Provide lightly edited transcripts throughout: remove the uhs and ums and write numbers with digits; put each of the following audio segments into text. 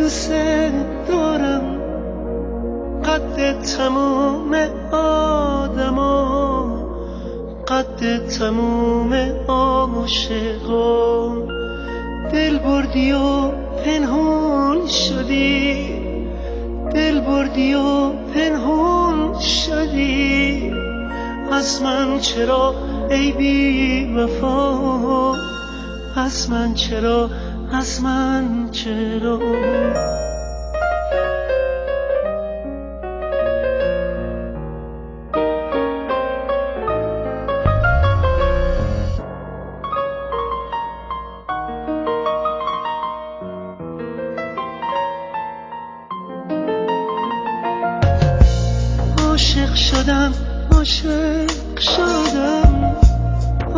دوست دارم قد تموم آدما، قد تموم عاشقان. دل بردی و پنهون شدی، دل بردی و پنهون شدی. از من چرا ای بی وفا، از من چرا، از من چرا. عاشق شدم، عاشق شدم،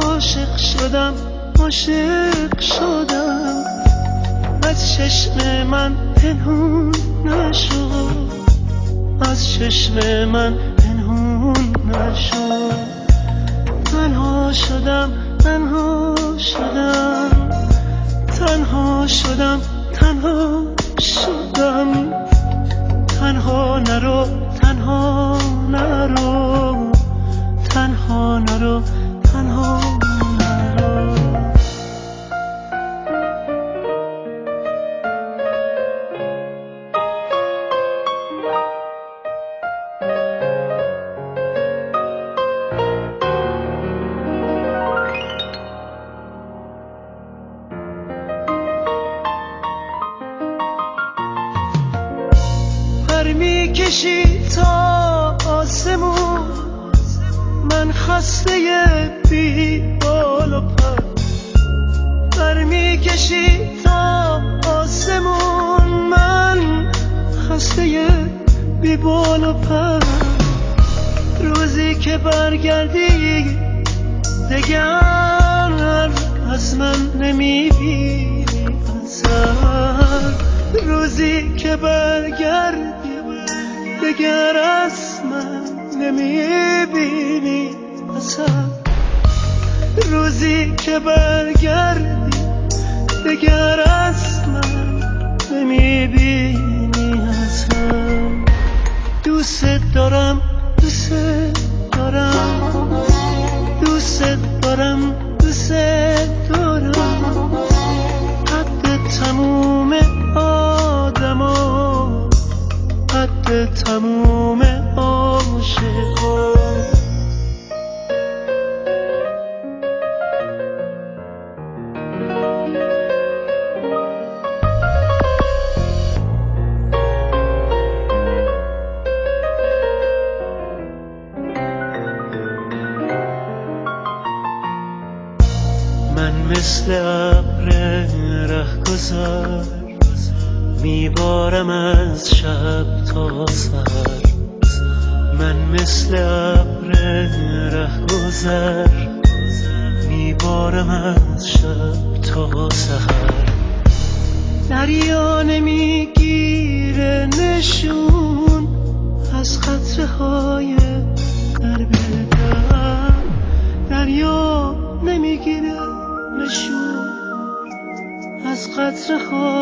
عاشق شدم، عاشق شدم. از چشم من پنهون نشد، از چشم من پنهون نشد. تنها شدم، تنها شدم، تنها شدم، تنها شدم. تنها نرو، تنها نرو، تنها نرو، تنها نرو. پر میکشی تا آسمون، من خسته بی بال و پر. پر میکشی تا آسمون، من خسته بی بال و پر. روزی که برگردی دگر از من نمیبینی اثر. روزی که برگردی دگر از من نمیبینی اثر. روزی که برگردی دگر از من نمیبینی اثر. دوست دارم، دوست دارم، دوست دارم، دوست دارم. قد تموم آدما، قد تموم عاشقان. من مثل ابر رهگذر میبارم از شب تا سحر. من مثل ابر رهگذر میبارم از شب تا سحر. دریا نمیگیره نشون از قطره های درب در. دریا نمیگیره نشون از قطره های